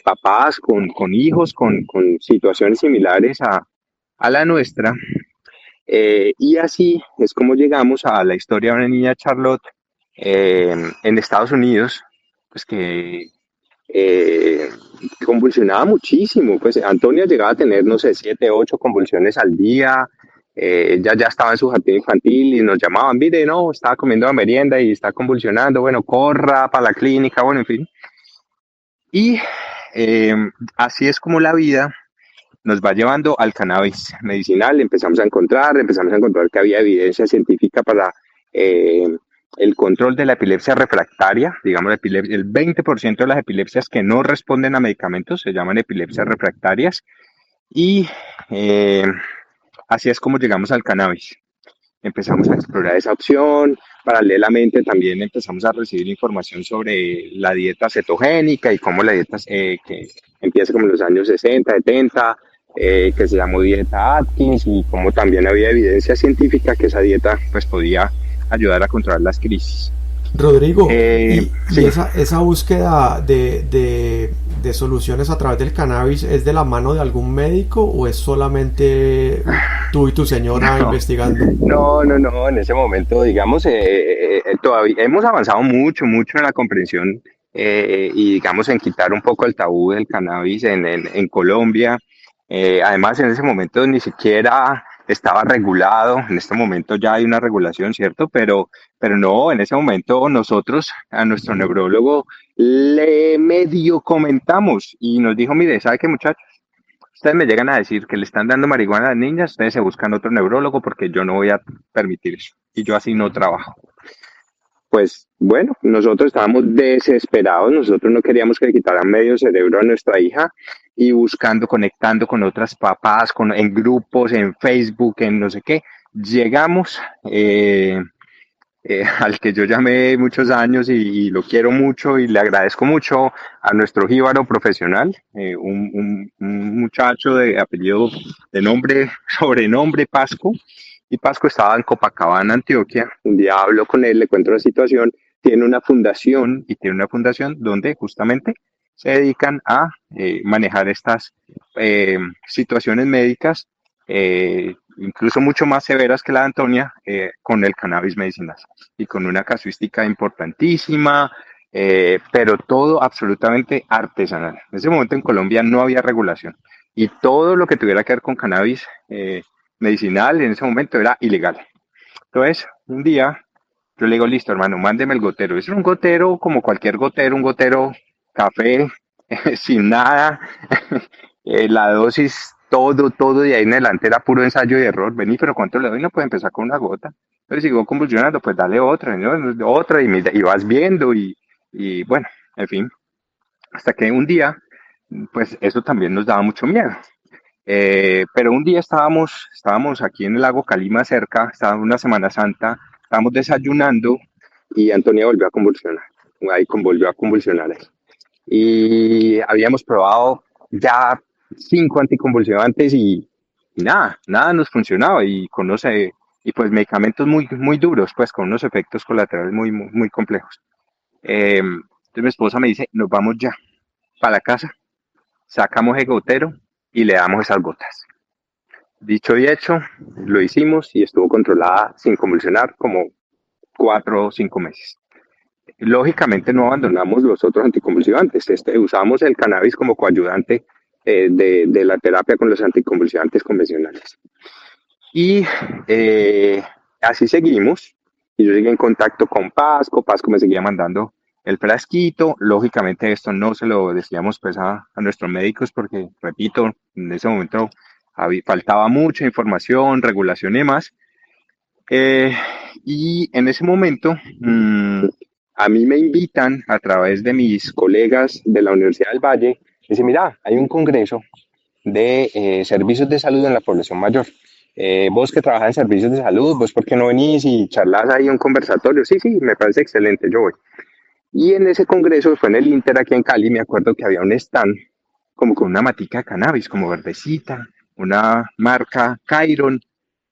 papás con hijos con situaciones similares a la nuestra. Y así es como llegamos a la historia de una niña Charlotte en Estados Unidos, pues que eh, convulsionaba muchísimo. Pues Antonia llegaba a tener, no sé, 7, 8 convulsiones al día. Ella ya estaba en su jardín infantil y nos llamaban, mire, no, estaba comiendo la merienda y está convulsionando, bueno, corra para la clínica, bueno, en fin. Y eh, así es como la vida nos va llevando al cannabis medicinal. Empezamos a encontrar que había evidencia científica para eh, el control de la epilepsia refractaria. Digamos, el 20% de las epilepsias que no responden a medicamentos se llaman epilepsias refractarias. Y eh, así es como llegamos al cannabis. Empezamos a explorar esa opción. Paralelamente también empezamos a recibir información sobre la dieta cetogénica y cómo la dieta que empieza como en los años 60, 70, que se llamó dieta Atkins, y cómo también había evidencia científica que esa dieta pues podía ayudar a controlar las crisis. Rodrigo, y Sí, esa búsqueda de soluciones a través del cannabis es de la mano de algún médico o es solamente tú y tu señora no, investigando? no, en ese momento, digamos, todavía hemos avanzado mucho, mucho en la comprensión y, digamos, en quitar un poco el tabú del cannabis en Colombia. Además, en ese momento ni siquiera estaba regulado. En este momento ya hay una regulación, ¿cierto? Pero no, en ese momento nosotros a nuestro neurólogo le medio comentamos y nos dijo, mire, ¿sabe qué, muchachos? Ustedes me llegan a decir que le están dando marihuana a las niñas, ustedes se buscan otro neurólogo porque yo no voy a permitir eso. Y yo así no trabajo. Pues bueno, nosotros estábamos desesperados, nosotros no queríamos que le quitaran medio cerebro a nuestra hija y buscando, conectando con otras papás, en grupos, en Facebook, en no sé qué. Llegamos al que yo llamé muchos años y lo quiero mucho y le agradezco mucho a nuestro jíbaro profesional, un muchacho de apellido, de nombre, sobrenombre Pasco, y Pasco estaba en Copacabana, Antioquia. Un día hablo con él, le cuento la situación, tiene una fundación y tiene una fundación donde justamente se dedican a manejar estas situaciones médicas, incluso mucho más severas que la de Antonia, con el cannabis medicinal y con una casuística importantísima, pero todo absolutamente artesanal. En ese momento en Colombia no había regulación y todo lo que tuviera que ver con cannabis medicinal en ese momento era ilegal. Entonces, un día yo le digo, listo, hermano, mándeme el gotero. Es un gotero como cualquier gotero, un gotero café, sin nada. La dosis, todo de ahí en adelante era puro ensayo y error. Vení, pero ¿cuánto le doy? No puede empezar con una gota. Pero sigo convulsionando, pues dale otra, ¿no? Otra, y vas viendo, y bueno, en fin. Hasta que un día, pues eso también nos daba mucho miedo. Pero un día estábamos aquí en el lago Calima cerca, estaba una Semana Santa, estábamos desayunando y Antonia volvió a convulsionar. Ahí volvió a convulsionar. Y habíamos probado ya 5 anticonvulsivantes y nada nos funcionaba. Y conoce, y pues medicamentos muy duros, pues con unos efectos colaterales muy complejos. Entonces mi esposa me dice, nos vamos ya para la casa, sacamos el gotero y le damos esas gotas. Dicho y hecho, lo hicimos y estuvo controlada sin convulsionar como 4 o 5 meses. Lógicamente no abandonamos los otros anticonvulsivantes. Usamos el cannabis como coayudante de la terapia con los anticonvulsivantes convencionales. Y así seguimos. Y yo seguí en contacto con Pasco. Pasco me seguía mandando el frasquito. Lógicamente esto no se lo decíamos pues a nuestros médicos porque, repito, en ese momento faltaba mucha información, regulación y demás. Eh, y en ese momento a mí me invitan a través de mis colegas de la Universidad del Valle. Dice, mira, hay un congreso de servicios de salud en la población mayor. Vos que trabajas en servicios de salud, vos por qué no venís y charlas ahí un conversatorio. Sí, sí, me parece excelente, yo voy. Y en ese congreso, fue en el Inter aquí en Cali, me acuerdo que había un stand como con una matica de cannabis, como verdecita, una marca Kyron.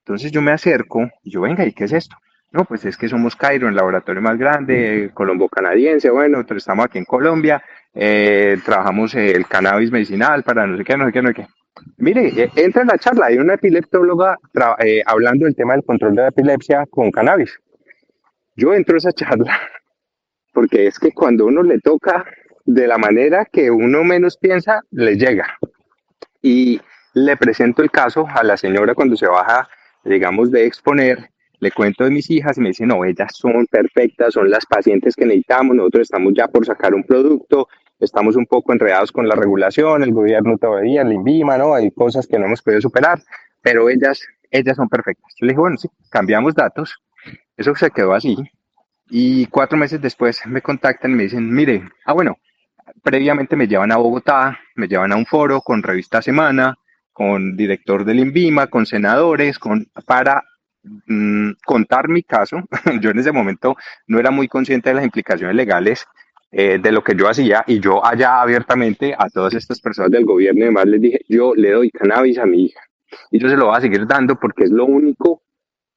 Entonces yo me acerco y yo, venga, ¿y qué es esto? No, pues es que somos Kyron, el laboratorio más grande, colombo-canadiense, bueno, pero estamos aquí en Colombia, trabajamos el cannabis medicinal para no sé qué, no sé qué, no sé qué. Mire, entra en la charla, hay una epileptóloga hablando del tema del control de la epilepsia con cannabis. Yo entro a esa charla porque es que cuando uno le toca de la manera que uno menos piensa, le llega. Y le presento el caso a la señora cuando se baja, digamos, de exponer, le cuento de mis hijas y me dice, no, ellas son perfectas, son las pacientes que necesitamos, nosotros estamos ya por sacar un producto, estamos un poco enredados con la regulación, el gobierno todavía, el INVIMA, ¿no? Hay cosas que no hemos podido superar, pero ellas son perfectas. Yo le dije, bueno, sí, cambiamos datos, eso se quedó así. Y 4 meses después me contactan y me dicen, mire, bueno, previamente me llevan a Bogotá, me llevan a un foro con Revista Semana, con director del INVIMA, con senadores, para contar mi caso. Yo en ese momento no era muy consciente de las implicaciones legales de lo que yo hacía, y yo allá abiertamente a todas estas personas del gobierno y demás les dije, yo le doy cannabis a mi hija y yo se lo voy a seguir dando porque es lo único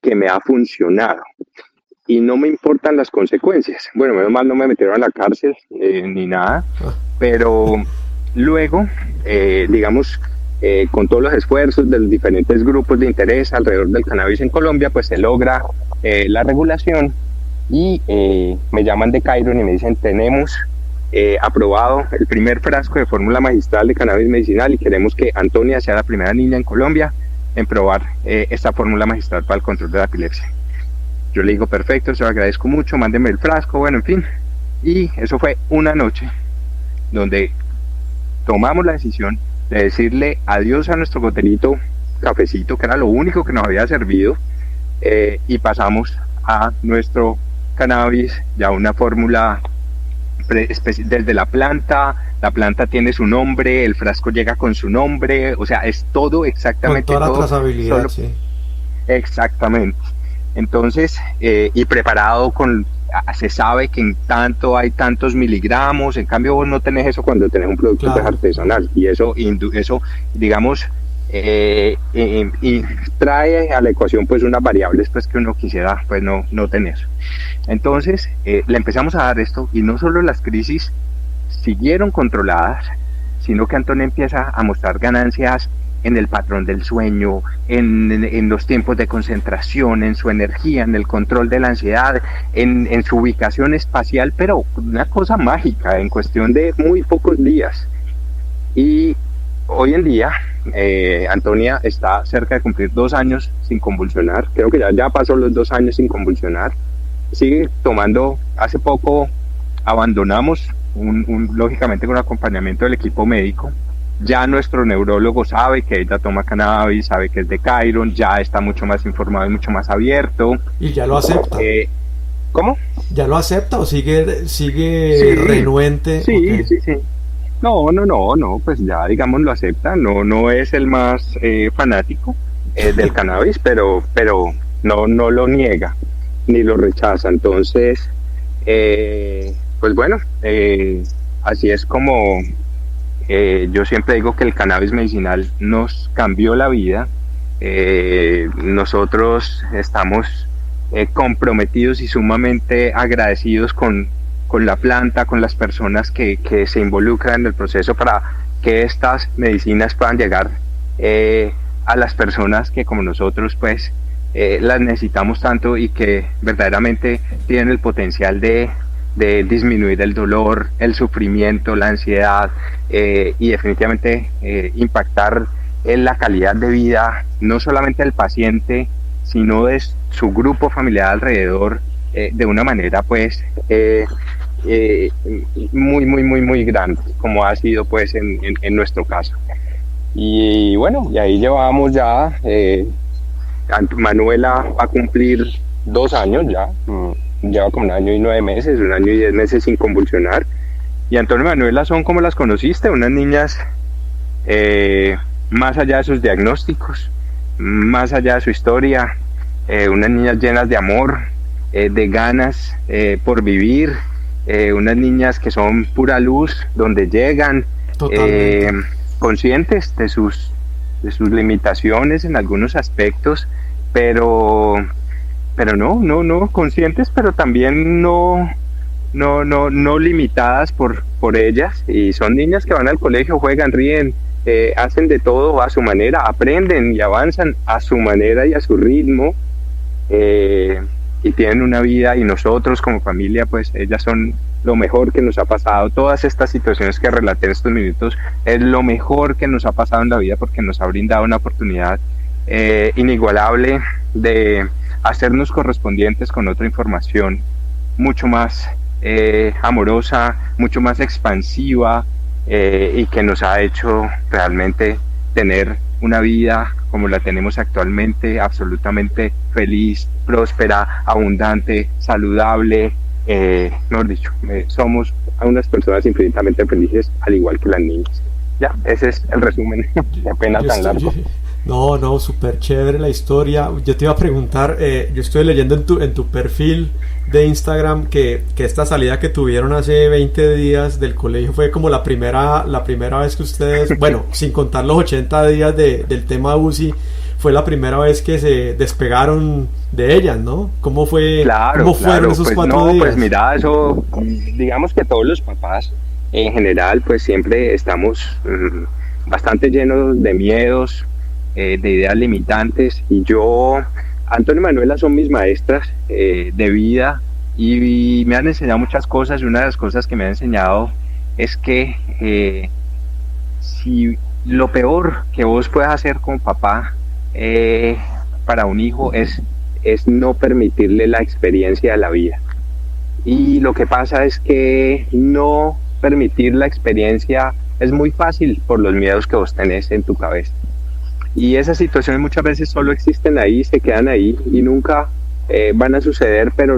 que me ha funcionado. Y no me importan las consecuencias. Bueno, menos mal no me metieron a la cárcel ni nada, pero luego, digamos, con todos los esfuerzos de los diferentes grupos de interés alrededor del cannabis en Colombia, pues se logra la regulación y me llaman de Kyron y me dicen, tenemos aprobado el primer frasco de fórmula magistral de cannabis medicinal y queremos que Antonia sea la primera niña en Colombia en probar esta fórmula magistral para el control de la epilepsia. Yo le digo, perfecto, se lo agradezco mucho, mándeme el frasco, bueno, en fin. Y eso fue una noche donde tomamos la decisión de decirle adiós a nuestro goterito cafecito, que era lo único que nos había servido, y pasamos a nuestro cannabis, ya una fórmula desde la planta tiene su nombre, el frasco llega con su nombre, o sea, es todo exactamente. Con toda todo, la trazabilidad, solo, sí. Exactamente. Entonces, y preparado se sabe que en tanto hay tantos miligramos, en cambio vos no tenés eso cuando tenés un producto claro, artesanal, y eso digamos, y trae a la ecuación pues unas variables pues que uno quisiera pues no tener. Entonces, le empezamos a dar esto, y no solo las crisis siguieron controladas, sino que Antonio empieza a mostrar ganancias en el patrón del sueño, en los tiempos de concentración, en su energía, en el control de la ansiedad, en su ubicación espacial, pero una cosa mágica, en cuestión de muy pocos días. Y hoy en día, Antonia está cerca de cumplir 2 años sin convulsionar, creo que ya pasó los 2 años sin convulsionar, sigue tomando, hace poco abandonamos, lógicamente con acompañamiento del equipo médico. Ya nuestro neurólogo sabe que ella toma cannabis, sabe que es de Kyron, ya está mucho más informado y mucho más abierto. ¿Y ya lo acepta? ¿Cómo? ¿Ya lo acepta o sigue sí, renuente? Sí, okay. Sí. No, pues ya digamos lo acepta, no es el más fanático del cannabis, pero no lo niega, ni lo rechaza. Entonces, pues bueno, así es como... yo siempre digo que el cannabis medicinal nos cambió la vida. Nosotros estamos comprometidos y sumamente agradecidos con la planta, con las personas que se involucran en el proceso para que estas medicinas puedan llegar a las personas que como nosotros pues las necesitamos tanto y que verdaderamente tienen el potencial de disminuir el dolor, el sufrimiento, la ansiedad, y definitivamente impactar en la calidad de vida no solamente del paciente, sino de su grupo familiar alrededor, de una manera pues muy, muy, muy, muy grande, como ha sido pues en nuestro caso. Y bueno, y ahí llevamos ya, Manuela va a cumplir 2 años ya, lleva como 1 año y 9 meses, 1 año y 10 meses sin convulsionar. Y Antonio y Manuela son como las conociste, unas niñas más allá de sus diagnósticos, más allá de su historia, unas niñas llenas de amor, de ganas por vivir, unas niñas que son pura luz donde llegan, conscientes de sus limitaciones en algunos aspectos, pero no, conscientes, pero también no limitadas por ellas, y son niñas que van al colegio, juegan, ríen, hacen de todo a su manera, aprenden y avanzan a su manera y a su ritmo, y tienen una vida, y nosotros como familia, pues ellas son lo mejor que nos ha pasado. Todas estas situaciones que relaté en estos minutos es lo mejor que nos ha pasado en la vida, porque nos ha brindado una oportunidad inigualable de hacernos correspondientes con otra información mucho más amorosa, mucho más expansiva, y que nos ha hecho realmente tener una vida como la tenemos actualmente, absolutamente feliz, próspera, abundante, saludable. Mejor dicho, somos unas personas infinitamente felices, al igual que las niñas. Ya, ese es el resumen. Qué pena tan largo. No, súper chévere la historia. Yo te iba a preguntar, yo estoy leyendo en tu perfil de Instagram que esta salida que tuvieron hace 20 días del colegio fue como la primera vez que ustedes, bueno, sin contar los 80 días del tema UCI, fue la primera vez que se despegaron de ellas, ¿no? ¿Cómo fue? Claro, ¿Cómo fueron claro, esos pues 4 no, días? pues mira, eso, digamos que todos los papás en general, pues siempre estamos bastante llenos de miedos, de ideas limitantes, y Antonio y Manuela son mis maestras de vida, y me han enseñado muchas cosas, y una de las cosas que me han enseñado es que si lo peor que vos puedes hacer como papá para un hijo es no permitirle la experiencia de la vida. Y lo que pasa es que no permitir la experiencia es muy fácil por los miedos que vos tenés en tu cabeza. Y esas situaciones muchas veces solo existen ahí, se quedan ahí y nunca van a suceder, pero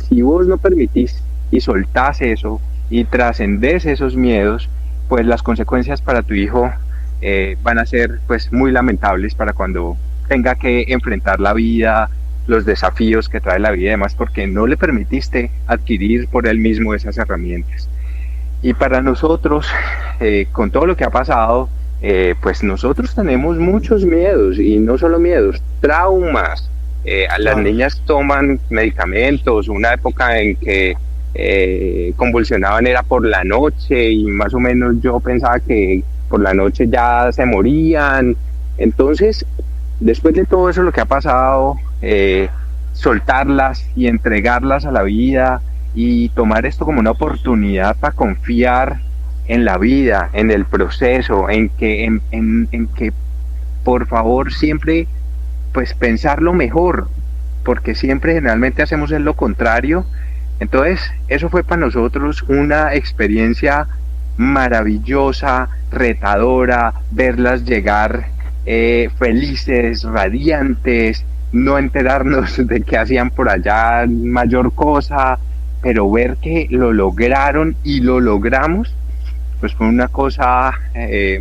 si vos no permitís y soltás eso y trascendés esos miedos, pues las consecuencias para tu hijo van a ser pues muy lamentables para cuando tenga que enfrentar la vida, los desafíos que trae la vida y demás, porque no le permitiste adquirir por él mismo esas herramientas. Y para nosotros, con todo lo que ha pasado, pues nosotros tenemos muchos miedos, y no solo miedos, traumas. Las niñas toman medicamentos, una época en que convulsionaban era por la noche, y más o menos yo pensaba que por la noche ya se morían. Entonces, después de todo eso lo que ha pasado, soltarlas y entregarlas a la vida, y tomar esto como una oportunidad para confiar en la vida, en el proceso, en que por favor siempre pues pensar lo mejor, porque siempre generalmente hacemos lo contrario. Entonces eso fue para nosotros una experiencia maravillosa, retadora, verlas llegar felices, radiantes, no enterarnos de qué hacían por allá mayor cosa, pero ver que lo lograron y lo logramos, pues fue una cosa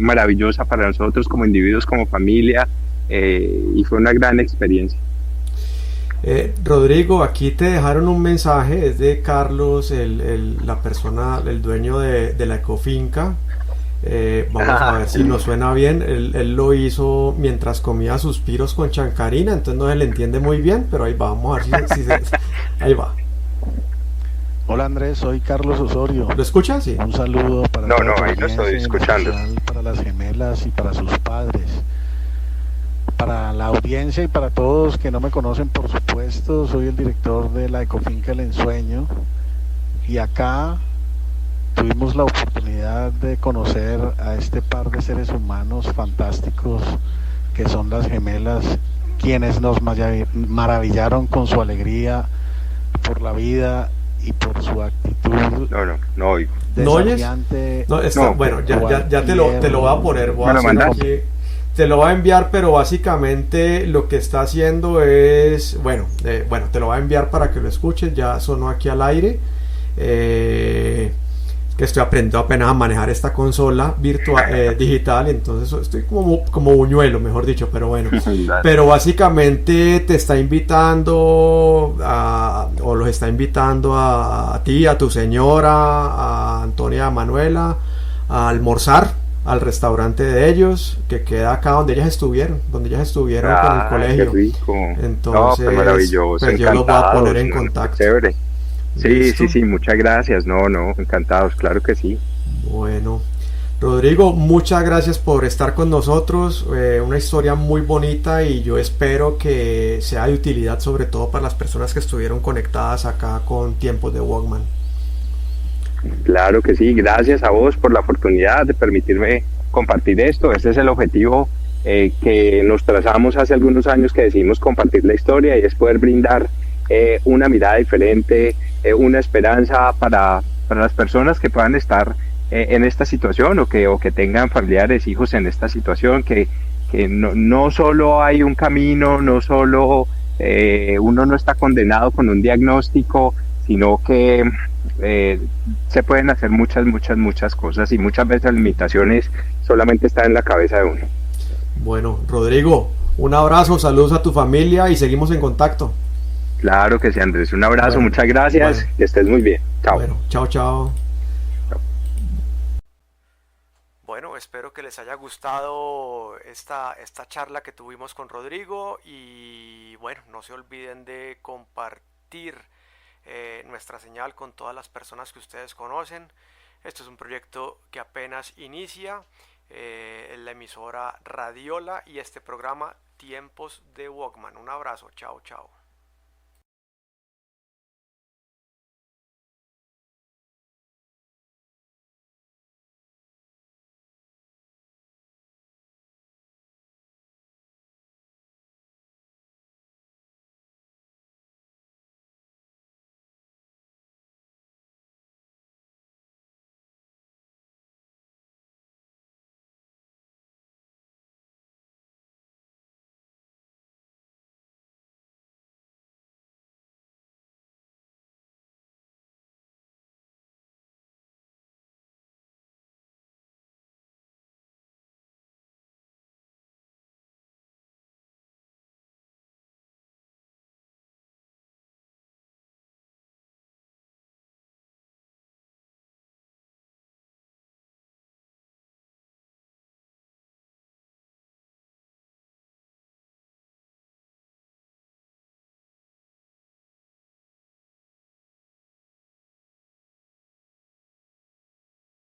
maravillosa para nosotros como individuos, como familia, y fue una gran experiencia. Rodrigo, aquí te dejaron un mensaje, es de Carlos, la persona, el dueño de la ecofinca. Vamos a ver si nos suena bien. Él lo hizo mientras comía suspiros con chancarina, entonces no se le entiende muy bien, pero ahí va, vamos a ver ahí va. Hola Andrés, soy Carlos Osorio. ¿Lo escuchas? Sí. Un saludo para No, ahí lo estoy escuchando. Para las gemelas y para sus padres, para la audiencia y para todos que no me conocen, por supuesto. Soy el director de la Ecofinca El Ensueño, y acá tuvimos la oportunidad de conocer a este par de seres humanos fantásticos que son las gemelas, quienes nos maravillaron con su alegría por la vida y por su actitud No oigo. ¿No oyes? desafiante. No, No, bueno, ya te lo voy a poner. Voy a ¿me lo hacer mandas? aquí. Te lo va a enviar, pero básicamente lo que está haciendo es, bueno, te lo va a enviar para que lo escuches. Ya sonó aquí al aire. Que estoy aprendiendo apenas a manejar esta consola virtual, digital, entonces estoy como buñuelo, mejor dicho, pero bueno. Pero básicamente te está invitando o los está invitando a ti, a tu señora, a Antonia, a Manuela, a almorzar al restaurante de ellos, que queda acá donde ellas estuvieron con el colegio. Qué rico. Entonces, pues maravilloso, pues yo los voy a poner en encantados, contacto. Chévere. ¿Listo? Sí, muchas gracias. No, encantados, claro que sí. Bueno, Rodrigo, muchas gracias por estar con nosotros. Una historia muy bonita y yo espero que sea de utilidad, sobre todo para las personas que estuvieron conectadas acá con Tiempos de Walkman. Claro que sí, gracias a vos por la oportunidad de permitirme compartir esto. Este es el objetivo que nos trazamos hace algunos años, que decidimos compartir la historia, y es poder brindar una mirada diferente, una esperanza para las personas que puedan estar en esta situación, o que tengan familiares, hijos en esta situación, que no solo hay un camino, no solo uno no está condenado con un diagnóstico, sino que se pueden hacer muchas cosas, y muchas veces las limitaciones solamente están en la cabeza de uno. Bueno, Rodrigo, un abrazo, saludos a tu familia y seguimos en contacto. Claro que sí, Andrés, un abrazo, Bueno, muchas gracias, bueno. que estés muy bien, chao. Bueno, chao. Bueno, espero que les haya gustado esta charla que tuvimos con Rodrigo, y bueno, no se olviden de compartir nuestra señal con todas las personas que ustedes conocen. Esto es un proyecto que apenas inicia, en la emisora Radiola, y este programa Tiempos de Walkman. Un abrazo, chao.